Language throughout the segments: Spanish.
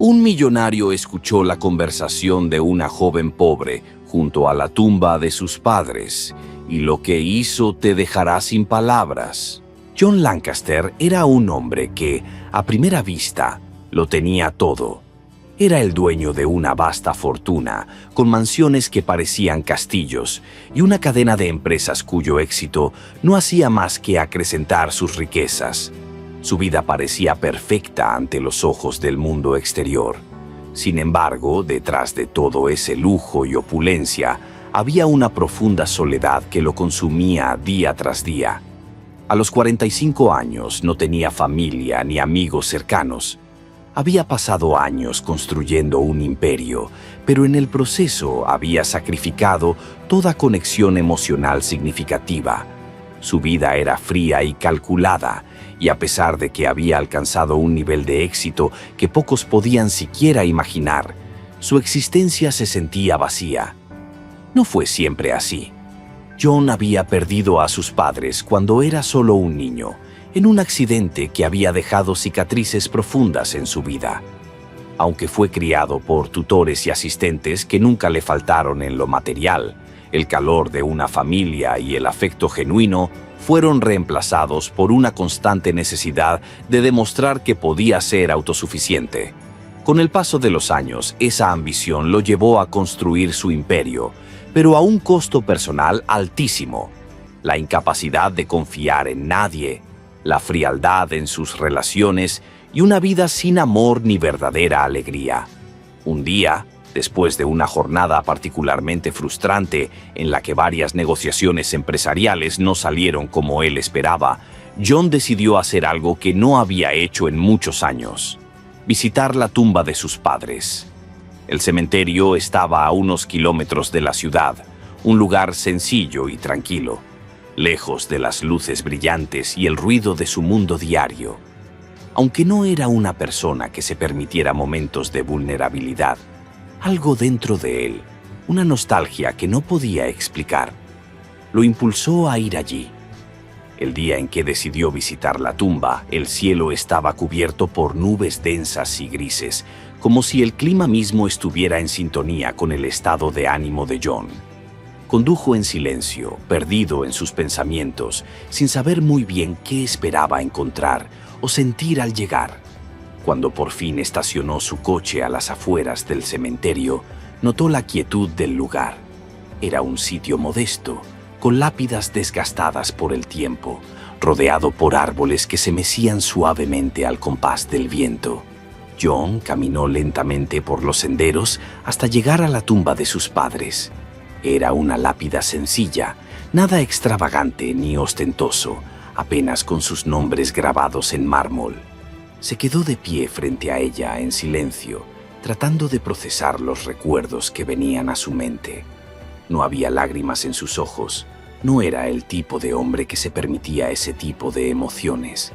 Un millonario escuchó la conversación de una joven pobre junto a la tumba de sus padres, y lo que hizo te dejará sin palabras. John Lancaster era un hombre que, a primera vista, lo tenía todo. Era el dueño de una vasta fortuna, con mansiones que parecían castillos, y una cadena de empresas cuyo éxito no hacía más que acrecentar sus riquezas. Su vida parecía perfecta ante los ojos del mundo exterior. Sin embargo, detrás de todo ese lujo y opulencia, había una profunda soledad que lo consumía día tras día. A los 45 años no tenía familia ni amigos cercanos. Había pasado años construyendo un imperio, pero en el proceso había sacrificado toda conexión emocional significativa. Su vida era fría y calculada, y a pesar de que había alcanzado un nivel de éxito que pocos podían siquiera imaginar, su existencia se sentía vacía. No fue siempre así. John había perdido a sus padres cuando era solo un niño, en un accidente que había dejado cicatrices profundas en su vida. Aunque fue criado por tutores y asistentes que nunca le faltaron en lo material, el calor de una familia y el afecto genuino fueron reemplazados por una constante necesidad de demostrar que podía ser autosuficiente. Con el paso de los años, esa ambición lo llevó a construir su imperio, pero a un costo personal altísimo. La incapacidad de confiar en nadie, la frialdad en sus relaciones y una vida sin amor ni verdadera alegría. Un día, después de una jornada particularmente frustrante en la que varias negociaciones empresariales no salieron como él esperaba, John decidió hacer algo que no había hecho en muchos años: visitar la tumba de sus padres. El cementerio estaba a unos kilómetros de la ciudad, un lugar sencillo y tranquilo, lejos de las luces brillantes y el ruido de su mundo diario. Aunque no era una persona que se permitiera momentos de vulnerabilidad, algo dentro de él, una nostalgia que no podía explicar, lo impulsó a ir allí. El día en que decidió visitar la tumba, el cielo estaba cubierto por nubes densas y grises, como si el clima mismo estuviera en sintonía con el estado de ánimo de John. Condujo en silencio, perdido en sus pensamientos, sin saber muy bien qué esperaba encontrar o sentir al llegar. Cuando por fin estacionó su coche a las afueras del cementerio, notó la quietud del lugar. Era un sitio modesto, con lápidas desgastadas por el tiempo, rodeado por árboles que se mecían suavemente al compás del viento. John caminó lentamente por los senderos hasta llegar a la tumba de sus padres. Era una lápida sencilla, nada extravagante ni ostentoso, apenas con sus nombres grabados en mármol. Se quedó de pie frente a ella en silencio, tratando de procesar los recuerdos que venían a su mente. No había lágrimas en sus ojos. No era el tipo de hombre que se permitía ese tipo de emociones.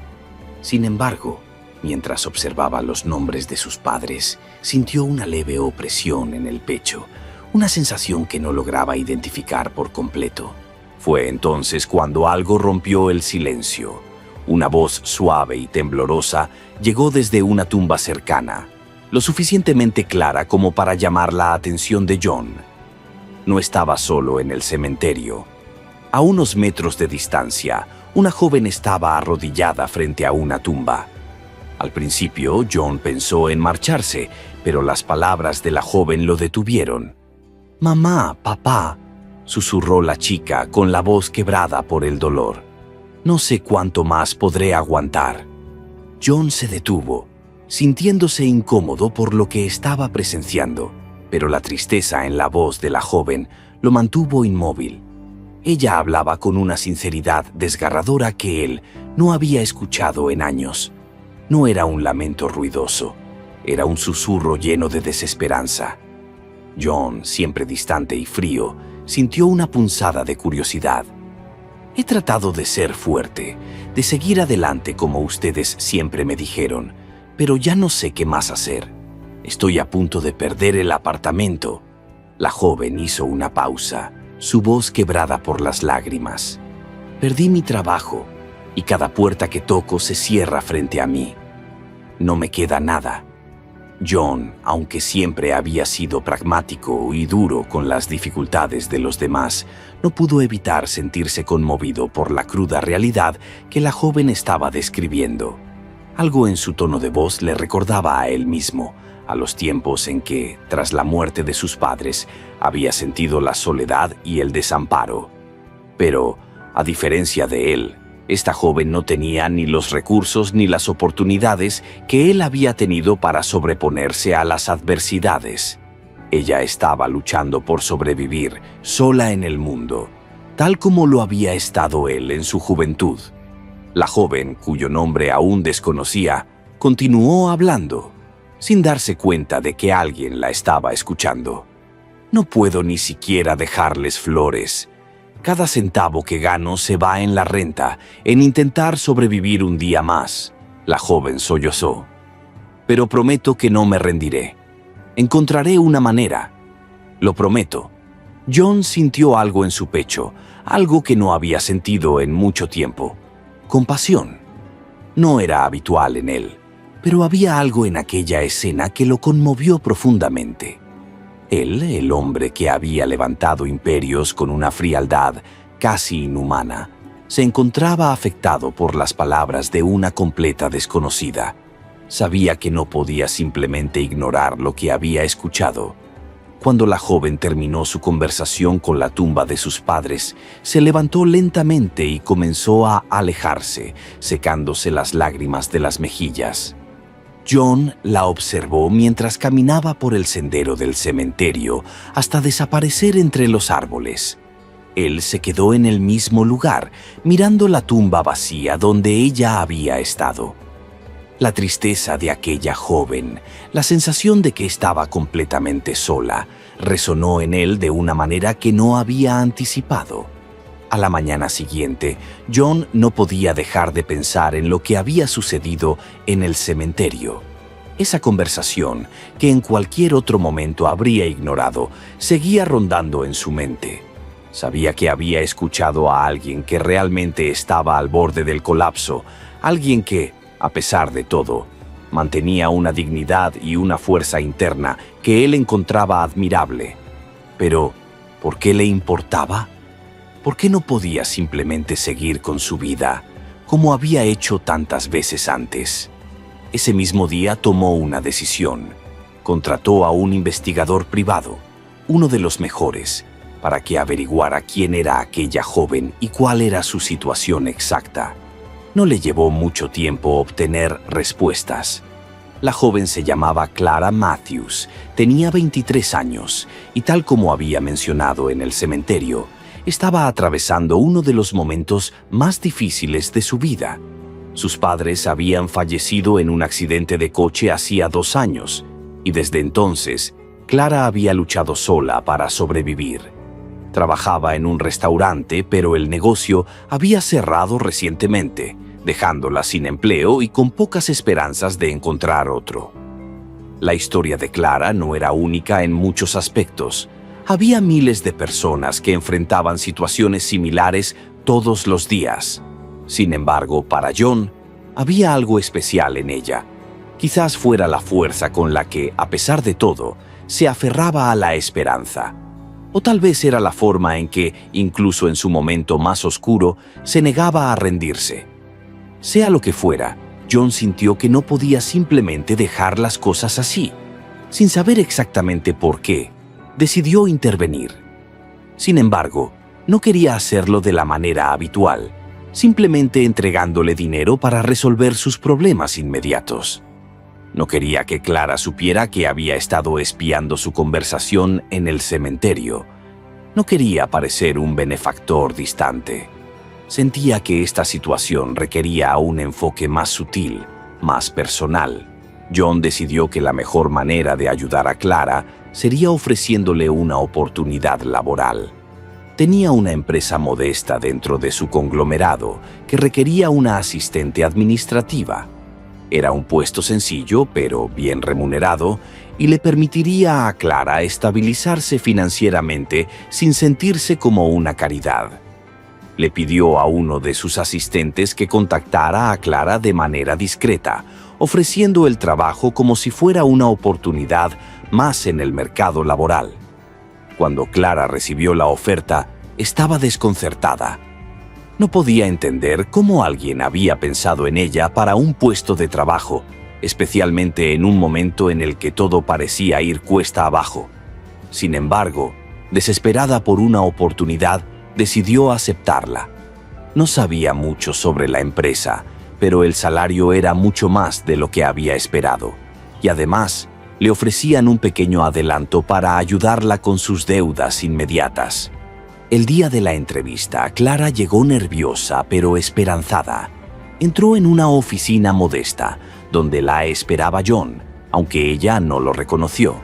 Sin embargo, mientras observaba los nombres de sus padres, sintió una leve opresión en el pecho, una sensación que no lograba identificar por completo. Fue entonces cuando algo rompió el silencio. Una voz suave y temblorosa llegó desde una tumba cercana, lo suficientemente clara como para llamar la atención de John. No estaba solo en el cementerio. A unos metros de distancia, una joven estaba arrodillada frente a una tumba. Al principio, John pensó en marcharse, pero las palabras de la joven lo detuvieron. «Mamá, papá», susurró la chica con la voz quebrada por el dolor. «No sé cuánto más podré aguantar». John se detuvo, sintiéndose incómodo por lo que estaba presenciando, pero la tristeza en la voz de la joven lo mantuvo inmóvil. Ella hablaba con una sinceridad desgarradora que él no había escuchado en años. No era un lamento ruidoso, era un susurro lleno de desesperanza. John, siempre distante y frío, sintió una punzada de curiosidad. «He tratado de ser fuerte, de seguir adelante como ustedes siempre me dijeron, pero ya no sé qué más hacer. Estoy a punto de perder el apartamento». La joven hizo una pausa, su voz quebrada por las lágrimas. «Perdí mi trabajo y cada puerta que toco se cierra frente a mí. No me queda nada». John, aunque siempre había sido pragmático y duro con las dificultades de los demás, no pudo evitar sentirse conmovido por la cruda realidad que la joven estaba describiendo. Algo en su tono de voz le recordaba a él mismo, a los tiempos en que, tras la muerte de sus padres, había sentido la soledad y el desamparo. Pero, a diferencia de él, esta joven no tenía ni los recursos ni las oportunidades que él había tenido para sobreponerse a las adversidades. Ella estaba luchando por sobrevivir, sola en el mundo, tal como lo había estado él en su juventud. La joven, cuyo nombre aún desconocía, continuó hablando, sin darse cuenta de que alguien la estaba escuchando. «No puedo ni siquiera dejarles flores. Cada centavo que gano se va en la renta, en intentar sobrevivir un día más», la joven sollozó. «Pero prometo que no me rendiré. Encontraré una manera. Lo prometo». John sintió algo en su pecho, algo que no había sentido en mucho tiempo. Compasión. No era habitual en él, pero había algo en aquella escena que lo conmovió profundamente. Él, el hombre que había levantado imperios con una frialdad casi inhumana, se encontraba afectado por las palabras de una completa desconocida. Sabía que no podía simplemente ignorar lo que había escuchado. Cuando la joven terminó su conversación con la tumba de sus padres, se levantó lentamente y comenzó a alejarse, secándose las lágrimas de las mejillas. John la observó mientras caminaba por el sendero del cementerio hasta desaparecer entre los árboles. Él se quedó en el mismo lugar, mirando la tumba vacía donde ella había estado. La tristeza de aquella joven, la sensación de que estaba completamente sola, resonó en él de una manera que no había anticipado. A la mañana siguiente, John no podía dejar de pensar en lo que había sucedido en el cementerio. Esa conversación, que en cualquier otro momento habría ignorado, seguía rondando en su mente. Sabía que había escuchado a alguien que realmente estaba al borde del colapso, alguien que, a pesar de todo, mantenía una dignidad y una fuerza interna que él encontraba admirable. Pero, ¿por qué le importaba? ¿Por qué no podía simplemente seguir con su vida, como había hecho tantas veces antes? Ese mismo día tomó una decisión. Contrató a un investigador privado, uno de los mejores, para que averiguara quién era aquella joven y cuál era su situación exacta. No le llevó mucho tiempo obtener respuestas. La joven se llamaba Clara Matthews, tenía 23 años y, tal como había mencionado en el cementerio, estaba atravesando uno de los momentos más difíciles de su vida. Sus padres habían fallecido en un accidente de coche hacía 2 años y desde entonces Clara había luchado sola para sobrevivir. Trabajaba en un restaurante, pero el negocio había cerrado recientemente, dejándola sin empleo y con pocas esperanzas de encontrar otro. La historia de Clara no era única en muchos aspectos. Había miles de personas que enfrentaban situaciones similares todos los días. Sin embargo, para John, había algo especial en ella. Quizás fuera la fuerza con la que, a pesar de todo, se aferraba a la esperanza. O tal vez era la forma en que, incluso en su momento más oscuro, se negaba a rendirse. Sea lo que fuera, John sintió que no podía simplemente dejar las cosas así. Sin saber exactamente por qué, decidió intervenir. Sin embargo, no quería hacerlo de la manera habitual, simplemente entregándole dinero para resolver sus problemas inmediatos. No quería que Clara supiera que había estado espiando su conversación en el cementerio. No quería parecer un benefactor distante. Sentía que esta situación requería un enfoque más sutil, más personal. John decidió que la mejor manera de ayudar a Clara sería ofreciéndole una oportunidad laboral. Tenía una empresa modesta dentro de su conglomerado que requería una asistente administrativa. Era un puesto sencillo, pero bien remunerado, y le permitiría a Clara estabilizarse financieramente sin sentirse como una caridad. Le pidió a uno de sus asistentes que contactara a Clara de manera discreta, ofreciendo el trabajo como si fuera una oportunidad más en el mercado laboral. Cuando Clara recibió la oferta, estaba desconcertada. No podía entender cómo alguien había pensado en ella para un puesto de trabajo, especialmente en un momento en el que todo parecía ir cuesta abajo. Sin embargo, desesperada por una oportunidad, decidió aceptarla. No sabía mucho sobre la empresa, pero el salario era mucho más de lo que había esperado. Y además, le ofrecían un pequeño adelanto para ayudarla con sus deudas inmediatas. El día de la entrevista, Clara llegó nerviosa pero esperanzada. Entró en una oficina modesta, donde la esperaba John, aunque ella no lo reconoció.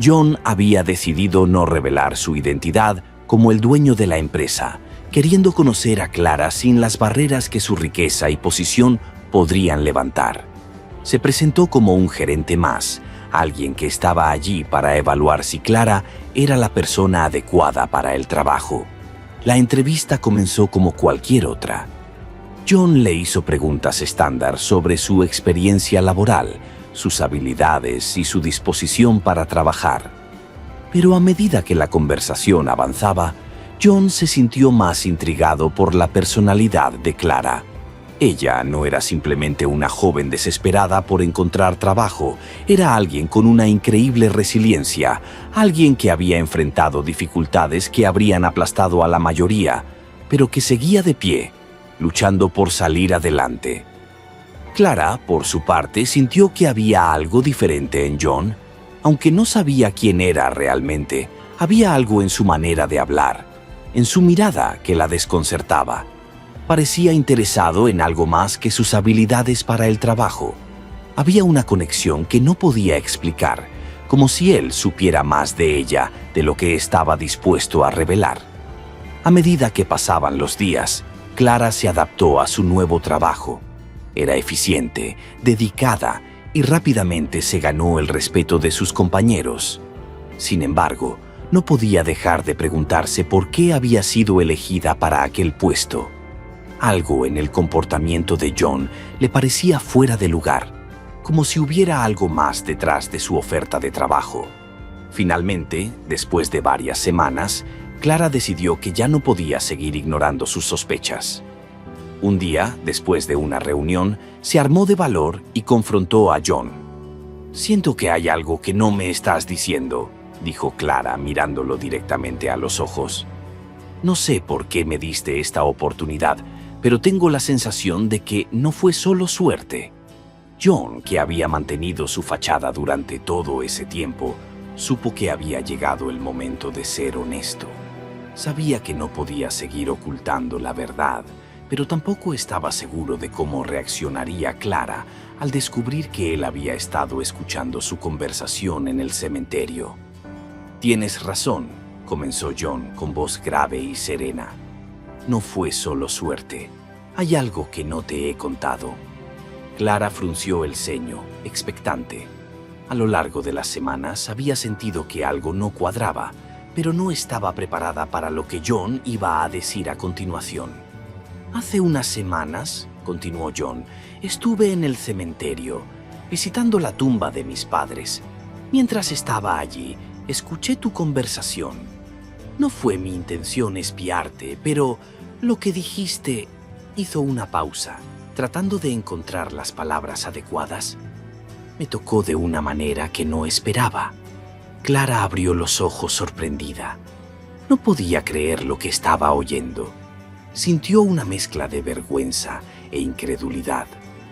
John había decidido no revelar su identidad como el dueño de la empresa, queriendo conocer a Clara sin las barreras que su riqueza y posición podrían levantar. Se presentó como un gerente más, alguien que estaba allí para evaluar si Clara era la persona adecuada para el trabajo. La entrevista comenzó como cualquier otra. John le hizo preguntas estándar sobre su experiencia laboral, sus habilidades y su disposición para trabajar. Pero a medida que la conversación avanzaba, John se sintió más intrigado por la personalidad de Clara. Ella no era simplemente una joven desesperada por encontrar trabajo, era alguien con una increíble resiliencia, alguien que había enfrentado dificultades que habrían aplastado a la mayoría, pero que seguía de pie, luchando por salir adelante. Clara, por su parte, sintió que había algo diferente en John. Aunque no sabía quién era realmente, había algo en su manera de hablar, en su mirada que la desconcertaba. Parecía interesado en algo más que sus habilidades para el trabajo. Había una conexión que no podía explicar, como si él supiera más de ella de lo que estaba dispuesto a revelar. A medida que pasaban los días, Clara se adaptó a su nuevo trabajo. Era eficiente, dedicada y rápidamente se ganó el respeto de sus compañeros. Sin embargo, no podía dejar de preguntarse por qué había sido elegida para aquel puesto. Algo en el comportamiento de John le parecía fuera de lugar, como si hubiera algo más detrás de su oferta de trabajo. Finalmente, después de varias semanas, Clara decidió que ya no podía seguir ignorando sus sospechas. Un día, después de una reunión, se armó de valor y confrontó a John. «Siento que hay algo que no me estás diciendo», dijo Clara mirándolo directamente a los ojos. «No sé por qué me diste esta oportunidad, pero tengo la sensación de que no fue solo suerte». John, que había mantenido su fachada durante todo ese tiempo, supo que había llegado el momento de ser honesto. Sabía que no podía seguir ocultando la verdad, pero tampoco estaba seguro de cómo reaccionaría Clara al descubrir que él había estado escuchando su conversación en el cementerio. «Tienes razón», comenzó John con voz grave y serena. «No fue solo suerte. Hay algo que no te he contado». Clara frunció el ceño, expectante. A lo largo de las semanas había sentido que algo no cuadraba, pero no estaba preparada para lo que John iba a decir a continuación. «Hace unas semanas», continuó John, «estuve en el cementerio, visitando la tumba de mis padres. Mientras estaba allí, escuché tu conversación. No fue mi intención espiarte, pero lo que dijiste...» Hizo una pausa, tratando de encontrar las palabras adecuadas. «Me tocó de una manera que no esperaba». Clara abrió los ojos sorprendida. No podía creer lo que estaba oyendo. Sintió una mezcla de vergüenza e incredulidad,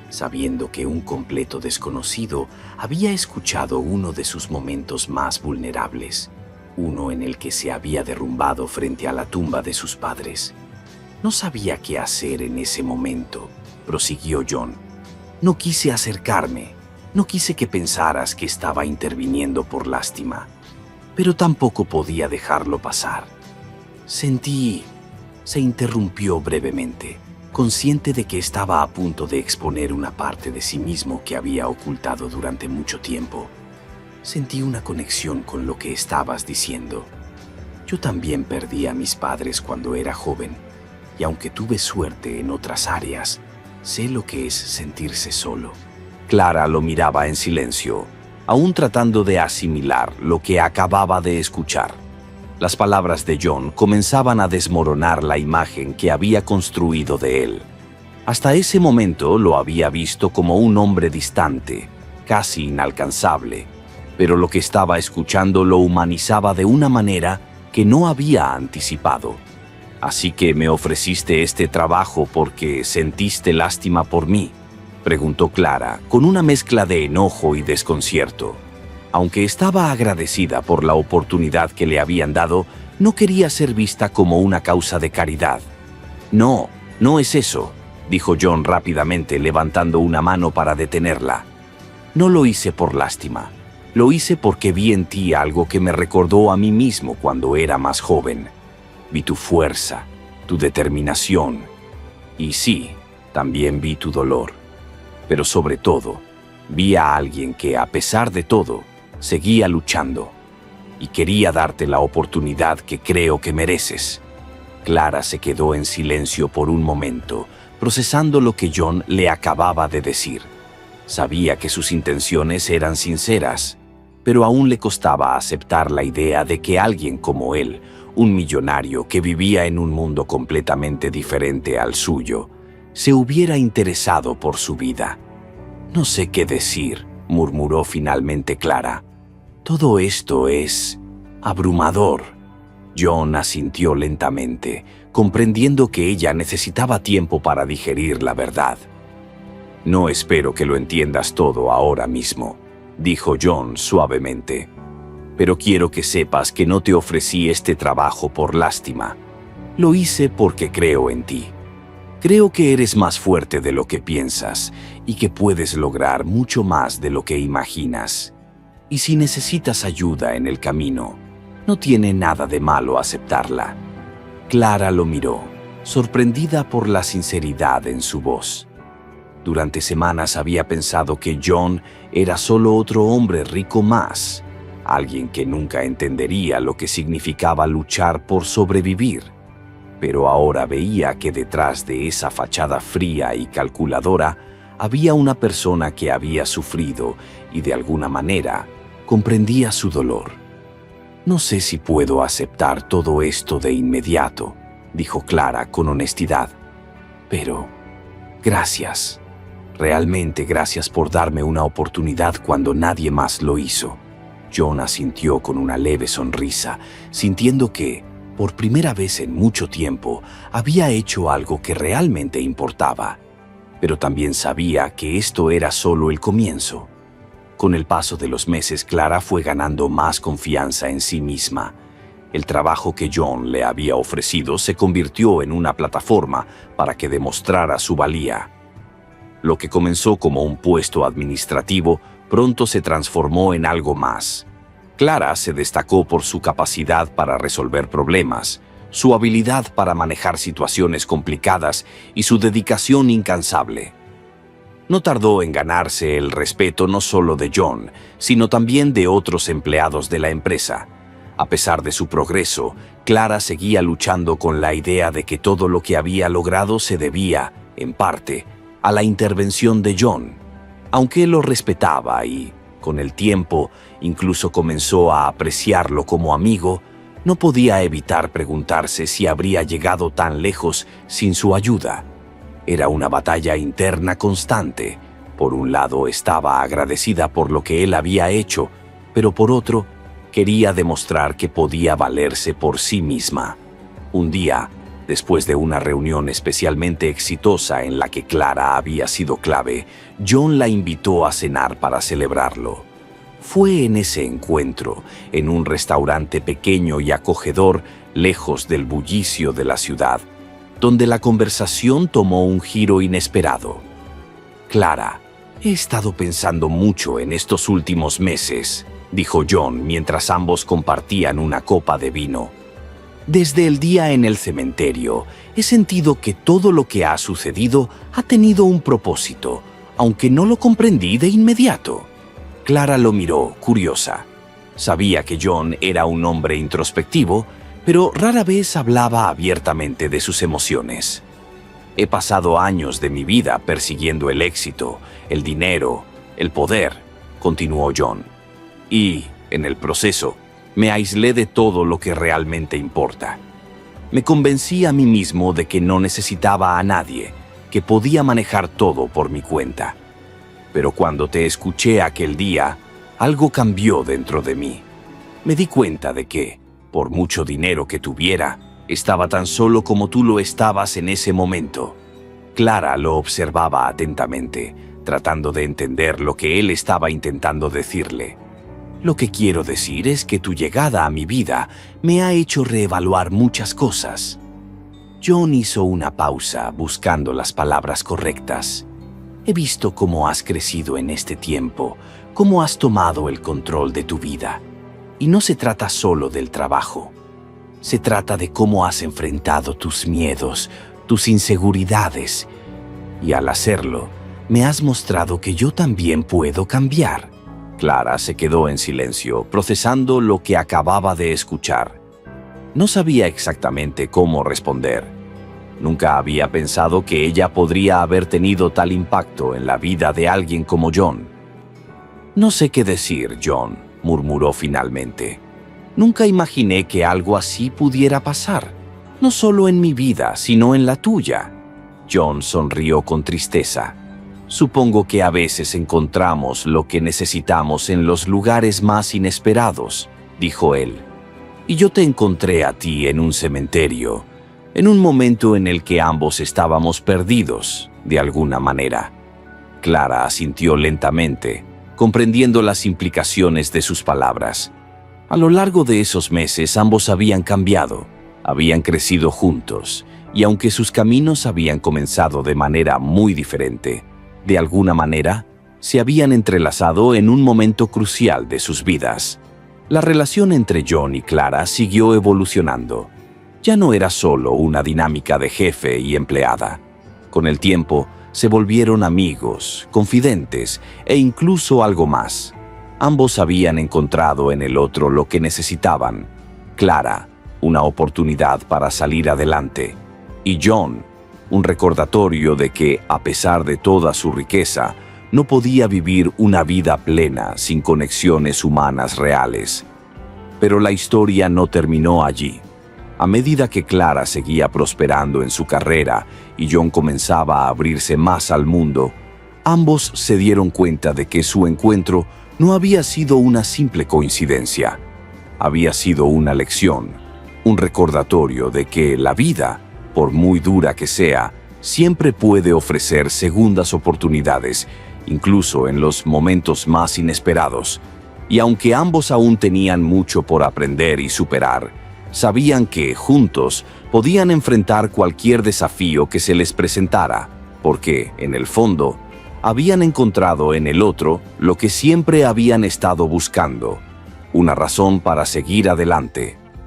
sabiendo que un completo desconocido había escuchado uno de sus momentos más vulnerables, uno en el que se había derrumbado frente a la tumba de sus padres. «No sabía qué hacer en ese momento», prosiguió John. «No quise acercarme, no quise que pensaras que estaba interviniendo por lástima, pero tampoco podía dejarlo pasar. Sentí...» Se interrumpió brevemente, consciente de que estaba a punto de exponer una parte de sí mismo que había ocultado durante mucho tiempo. «Sentí una conexión con lo que estabas diciendo. Yo también perdí a mis padres cuando era joven, y aunque tuve suerte en otras áreas, sé lo que es sentirse solo. Clara lo miraba en silencio, aún tratando de asimilar lo que acababa de escuchar. Las palabras de John comenzaban a desmoronar la imagen que había construido de él. Hasta ese momento lo había visto como un hombre distante, casi inalcanzable, pero lo que estaba escuchando lo humanizaba de una manera que no había anticipado. «¿Así que me ofreciste este trabajo porque sentiste lástima por mí?», preguntó Clara, con una mezcla de enojo y desconcierto. Aunque estaba agradecida por la oportunidad que le habían dado, no quería ser vista como una causa de caridad. «No, no es eso», dijo John rápidamente, levantando una mano para detenerla. «No lo hice por lástima. Lo hice porque vi en ti algo que me recordó a mí mismo cuando era más joven. Vi tu fuerza, tu determinación. Y sí, también vi tu dolor. Pero sobre todo, vi a alguien que, a pesar de todo, seguía luchando. Y quería darte la oportunidad que creo que mereces». Clara se quedó en silencio por un momento, procesando lo que John le acababa de decir. Sabía que sus intenciones eran sinceras, pero aún le costaba aceptar la idea de que alguien como él, un millonario que vivía en un mundo completamente diferente al suyo, se hubiera interesado por su vida. «No sé qué decir», murmuró finalmente Clara. «Todo esto es abrumador». John asintió lentamente, comprendiendo que ella necesitaba tiempo para digerir la verdad. «No espero que lo entiendas todo ahora mismo», dijo John suavemente. «Pero quiero que sepas que no te ofrecí este trabajo por lástima. Lo hice porque creo en ti. Creo que eres más fuerte de lo que piensas y que puedes lograr mucho más de lo que imaginas. Y si necesitas ayuda en el camino, no tiene nada de malo aceptarla». Clara lo miró, sorprendida por la sinceridad en su voz. Durante semanas había pensado que John era solo otro hombre rico más, alguien que nunca entendería lo que significaba luchar por sobrevivir. Pero ahora veía que detrás de esa fachada fría y calculadora había una persona que había sufrido y de alguna manera comprendía su dolor. «No sé si puedo aceptar todo esto de inmediato», dijo Clara con honestidad. «Pero gracias. Realmente gracias por darme una oportunidad cuando nadie más lo hizo». John asintió con una leve sonrisa, sintiendo que, por primera vez en mucho tiempo, había hecho algo que realmente importaba. Pero también sabía que esto era solo el comienzo. Con el paso de los meses, Clara fue ganando más confianza en sí misma. El trabajo que John le había ofrecido se convirtió en una plataforma para que demostrara su valía. Lo que comenzó como un puesto administrativo pronto se transformó en algo más. Clara se destacó por su capacidad para resolver problemas, su habilidad para manejar situaciones complicadas y su dedicación incansable. No tardó en ganarse el respeto no solo de John, sino también de otros empleados de la empresa. A pesar de su progreso, Clara seguía luchando con la idea de que todo lo que había logrado se debía, en parte, a la intervención de John. Aunque lo respetaba y, con el tiempo, incluso comenzó a apreciarlo como amigo, no podía evitar preguntarse si habría llegado tan lejos sin su ayuda. Era una batalla interna constante. Por un lado estaba agradecida por lo que él había hecho, pero por otro, quería demostrar que podía valerse por sí misma. Un día, después de una reunión especialmente exitosa en la que Clara había sido clave, John la invitó a cenar para celebrarlo. Fue en ese encuentro, en un restaurante pequeño y acogedor, lejos del bullicio de la ciudad, donde la conversación tomó un giro inesperado. «Clara, he estado pensando mucho en estos últimos meses», dijo John mientras ambos compartían una copa de vino. «Desde el día en el cementerio, he sentido que todo lo que ha sucedido ha tenido un propósito, aunque no lo comprendí de inmediato». Clara lo miró, curiosa. Sabía que John era un hombre introspectivo, pero rara vez hablaba abiertamente de sus emociones. «He pasado años de mi vida persiguiendo el éxito, el dinero, el poder, continuó John. Y, en el proceso, me aislé de todo lo que realmente importa. Me convencí a mí mismo de que no necesitaba a nadie, que podía manejar todo por mi cuenta. Pero cuando te escuché aquel día, algo cambió dentro de mí. Me di cuenta de que, por mucho dinero que tuviera, estaba tan solo como tú lo estabas en ese momento. Clara lo observaba atentamente, tratando de entender lo que él estaba intentando decirle. Lo que quiero decir es que tu llegada a mi vida me ha hecho reevaluar muchas cosas. John hizo una pausa buscando las palabras correctas. He visto cómo has crecido en este tiempo, cómo has tomado el control de tu vida. Y no se trata solo del trabajo. Se trata de cómo has enfrentado tus miedos, tus inseguridades. Y al hacerlo, me has mostrado que yo también puedo cambiar. Clara se quedó en silencio, procesando lo que acababa de escuchar. No sabía exactamente cómo responder. Nunca había pensado que ella podría haber tenido tal impacto en la vida de alguien como John. No sé qué decir, John, murmuró finalmente. Nunca imaginé que algo así pudiera pasar, no solo en mi vida, sino en la tuya. John sonrió con tristeza. Supongo que a veces encontramos lo que necesitamos en los lugares más inesperados, dijo él. Y yo te encontré a ti en un cementerio, en un momento en el que ambos estábamos perdidos, de alguna manera. Clara asintió lentamente, comprendiendo las implicaciones de sus palabras. A lo largo de esos meses ambos habían cambiado, habían crecido juntos, y aunque sus caminos habían comenzado de manera muy diferente, de alguna manera, se habían entrelazado en un momento crucial de sus vidas. La relación entre John y Clara siguió evolucionando. Ya no era solo una dinámica de jefe y empleada. Con el tiempo, se volvieron amigos, confidentes e incluso algo más. Ambos habían encontrado en el otro lo que necesitaban. Clara, una oportunidad para salir adelante. Y John, un recordatorio de que, a pesar de toda su riqueza, no podía vivir una vida plena sin conexiones humanas reales. Pero la historia no terminó allí. A medida que Clara seguía prosperando en su carrera y John comenzaba a abrirse más al mundo, ambos se dieron cuenta de que su encuentro no había sido una simple coincidencia. Había sido una lección, un recordatorio de que la vida, por muy dura que sea, siempre puede ofrecer segundas oportunidades, incluso en los momentos más inesperados. Y aunque ambos aún tenían mucho por aprender y superar, sabían que, juntos, podían enfrentar cualquier desafío que se les presentara, porque, en el fondo, habían encontrado en el otro lo que siempre habían estado buscando, una razón para seguir adelante.